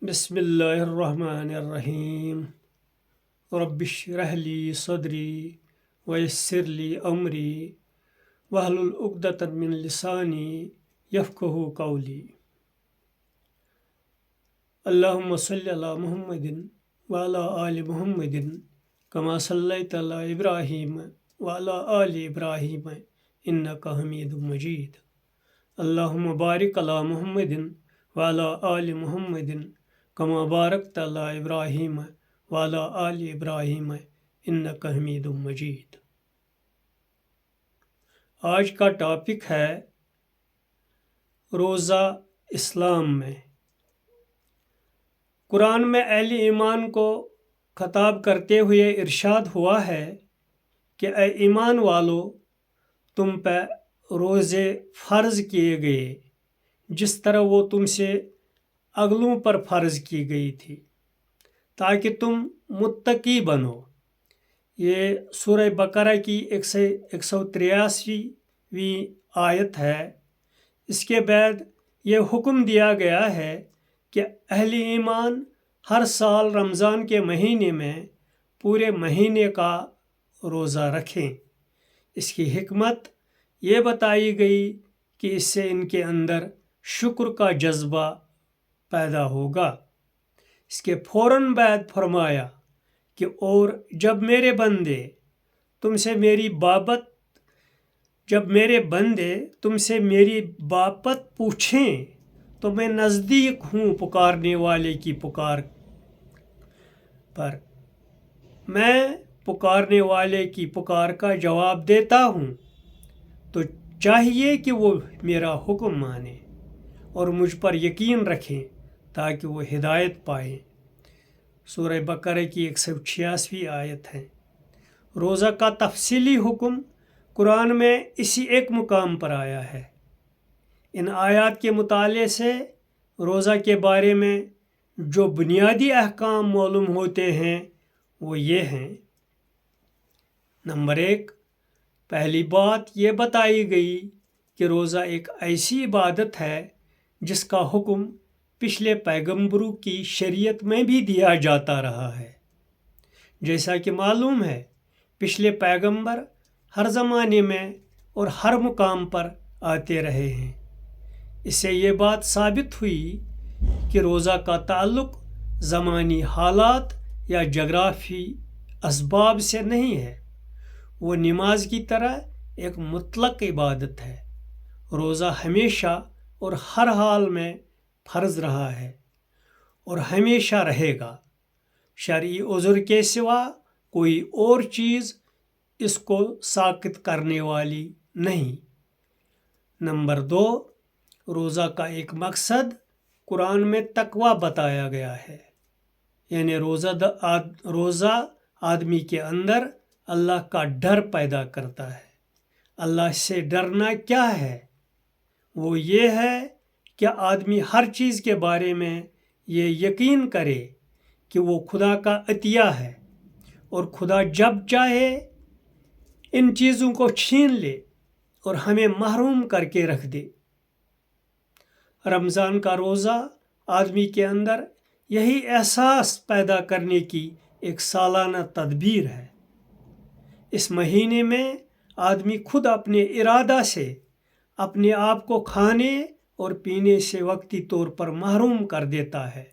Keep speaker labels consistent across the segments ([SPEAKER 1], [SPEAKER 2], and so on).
[SPEAKER 1] بسم اللہ الرحمن الرحیم رب اشرح لی صدری ویسر لی امری واحلل عقدۃ من لسانی یفقہوا قولی اللہم صلی علی محمد وعلی آل محمد کما صلیت علی ابراہیم وعلی آل ابراہیم انک حمید مجید اللہم بارک علی محمد وعلی آل محمد کما بارکت علی ابراہیم وعلی آل ابراہیم انک حمید مجید۔ آج کا ٹاپک ہے روزہ اسلام میں۔ قرآن میں اہل ایمان کو خطاب کرتے ہوئے ارشاد ہوا ہے کہ اے ایمان والو، تم پہ روزے فرض کیے گئے جس طرح وہ تم سے اگلوں پر فرض کی گئی تھی تاکہ تم متقی بنو۔ یہ سورہ بقرہ کی 183ویں آیت ہے۔ اس کے بعد یہ حکم دیا گیا ہے کہ اہل ایمان ہر سال رمضان کے مہینے میں پورے مہینے کا روزہ رکھیں۔ اس کی حکمت یہ بتائی گئی کہ اس سے ان کے اندر شکر کا جذبہ پیدا ہوگا۔ اس کے فوراً بعد فرمایا کہ اور جب میرے بندے تم سے میری بابت پوچھیں تو میں نزدیک ہوں پکارنے والے کی پکار پر، میں پکارنے والے کی پکار کا جواب دیتا ہوں۔ تو چاہیے کہ وہ میرا حکم مانیں اور مجھ پر یقین رکھیں تاکہ وہ ہدایت پائیں۔ سورہ بقرہ کی 186ویں آیت ہے۔ روزہ کا تفصیلی حکم قرآن میں اسی ایک مقام پر آیا ہے۔ ان آیات کے مطالعے سے روزہ کے بارے میں جو بنیادی احکام معلوم ہوتے ہیں وہ یہ ہیں۔ نمبر 1، پہلی بات یہ بتائی گئی کہ روزہ ایک ایسی عبادت ہے جس کا حکم پچھلے پیغمبروں کی شریعت میں بھی دیا جاتا رہا ہے۔ جیسا کہ معلوم ہے، پچھلے پیغمبر ہر زمانے میں اور ہر مقام پر آتے رہے ہیں۔ اس سے یہ بات ثابت ہوئی کہ روزہ کا تعلق زمانی حالات یا جغرافی اسباب سے نہیں ہے، وہ نماز کی طرح ایک مطلق عبادت ہے۔ روزہ ہمیشہ اور ہر حال میں فرض رہا ہے اور ہمیشہ رہے گا۔ شرعی عذر کے سوا کوئی اور چیز اس کو ساقط کرنے والی نہیں۔ نمبر 2، روزہ کا ایک مقصد قرآن میں تقویٰ بتایا گیا ہے، یعنی روزہ آدمی کے اندر اللہ کا ڈر پیدا کرتا ہے۔ اللہ سے ڈرنا کیا ہے؟ وہ یہ ہے کہ آدمی ہر چیز کے بارے میں یہ یقین کرے کہ وہ خدا کا عطیہ ہے اور خدا جب چاہے ان چیزوں کو چھین لے اور ہمیں محروم کر کے رکھ دے۔ رمضان کا روزہ آدمی کے اندر یہی احساس پیدا کرنے کی ایک سالانہ تدبیر ہے۔ اس مہینے میں آدمی خود اپنے ارادہ سے اپنے آپ کو کھانے اور پینے سے وقتی طور پر محروم کر دیتا ہے۔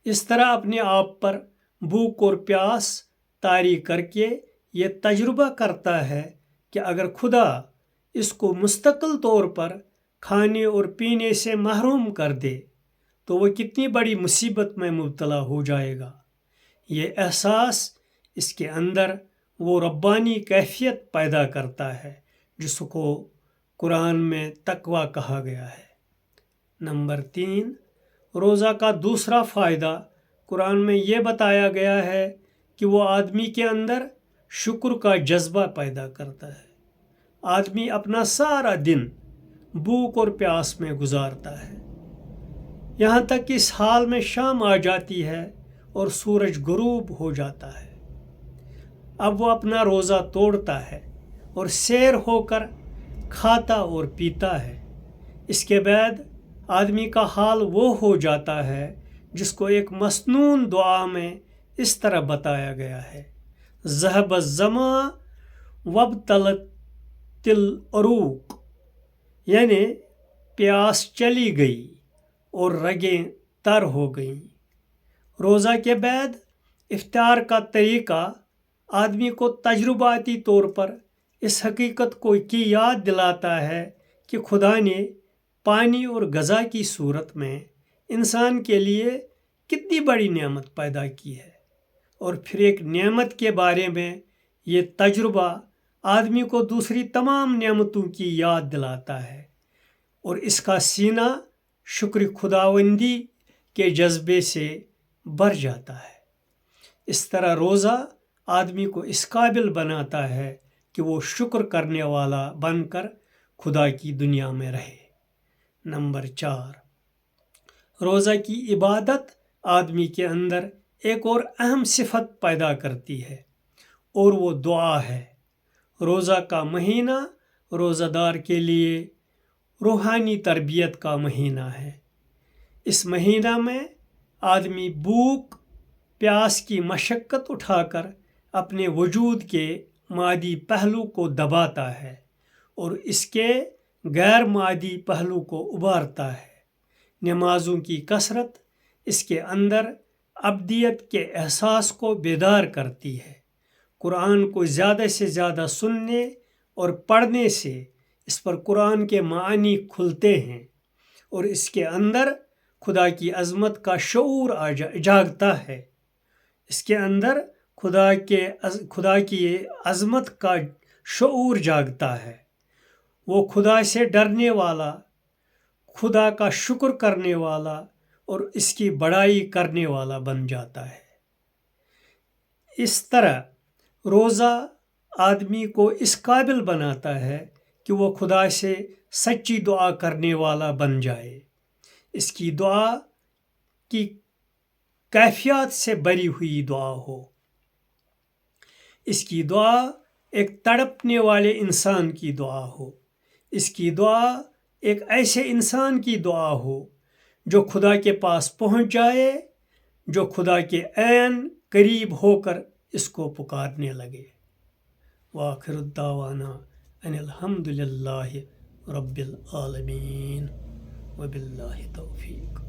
[SPEAKER 1] اس طرح اپنے آپ پر بھوک اور پیاس طاری کر کے یہ تجربہ کرتا ہے کہ اگر خدا اس کو مستقل طور پر کھانے اور پینے سے محروم کر دے تو وہ کتنی بڑی مصیبت میں مبتلا ہو جائے گا۔ یہ احساس اس کے اندر وہ ربانی کیفیت پیدا کرتا ہے جس کو قرآن میں تقویٰ کہا گیا ہے۔ نمبر 3، روزہ کا دوسرا فائدہ قرآن میں یہ بتایا گیا ہے کہ وہ آدمی کے اندر شکر کا جذبہ پیدا کرتا ہے۔ آدمی اپنا سارا دن بھوک اور پیاس میں گزارتا ہے، یہاں تک کہ اس حال میں شام آ جاتی ہے اور سورج غروب ہو جاتا ہے۔ اب وہ اپنا روزہ توڑتا ہے اور سیر ہو کر کھاتا اور پیتا ہے۔ اس کے بعد آدمی کا حال وہ ہو جاتا ہے جس کو ایک مسنون دعا میں اس طرح بتایا گیا ہے: ذہب الظما وابتلت العروق، یعنی پیاس چلی گئی اور رگیں تر ہو گئیں۔ روزہ کے بعد افطار کا طریقہ آدمی کو تجرباتی طور پر اس حقیقت کی یاد دلاتا ہے کہ خدا نے پانی اور غذا کی صورت میں انسان کے لیے کتنی بڑی نعمت پیدا کی ہے، اور پھر ایک نعمت کے بارے میں یہ تجربہ آدمی کو دوسری تمام نعمتوں کی یاد دلاتا ہے، اور اس کا سینہ شکر خداوندی کے جذبے سے بھر جاتا ہے۔ اس طرح روزہ آدمی کو اس قابل بناتا ہے کہ وہ شکر کرنے والا بن کر خدا کی دنیا میں رہے۔ نمبر 4، روزہ کی عبادت آدمی کے اندر ایک اور اہم صفت پیدا کرتی ہے، اور وہ دعا ہے۔ روزہ کا مہینہ روزہ دار کے لیے روحانی تربیت کا مہینہ ہے۔ اس مہینہ میں آدمی بھوک پیاس کی مشقت اٹھا کر اپنے وجود کے مادی پہلو کو دباتا ہے اور اس کے غیر مادی پہلو کو ابھارتا ہے۔ نمازوں کی کثرت اس کے اندر ابدیت کے احساس کو بیدار کرتی ہے۔ قرآن کو زیادہ سے زیادہ سننے اور پڑھنے سے اس پر قرآن کے معنی کھلتے ہیں اور اس کے اندر خدا کی عظمت کا شعور جاگتا ہے۔ اس کے اندر خدا کی عظمت کا شعور جاگتا ہے۔ وہ خدا سے ڈرنے والا، خدا کا شکر کرنے والا اور اس کی بڑائی کرنے والا بن جاتا ہے۔ اس طرح روزہ آدمی کو اس قابل بناتا ہے کہ وہ خدا سے سچی دعا کرنے والا بن جائے۔ اس کی دعا کی کیفیات سے بری ہوئی دعا ہو۔ اس کی دعا ایک تڑپنے والے انسان کی دعا ہو۔ اس کی دعا ایک ایسے انسان کی دعا ہو جو خدا کے پاس پہنچ جائے، جو خدا کے عین قریب ہو کر اس کو پکارنے لگے۔ وآخر الدعوانا ان الحمد للہ رب العالمین وباللہ توفیق۔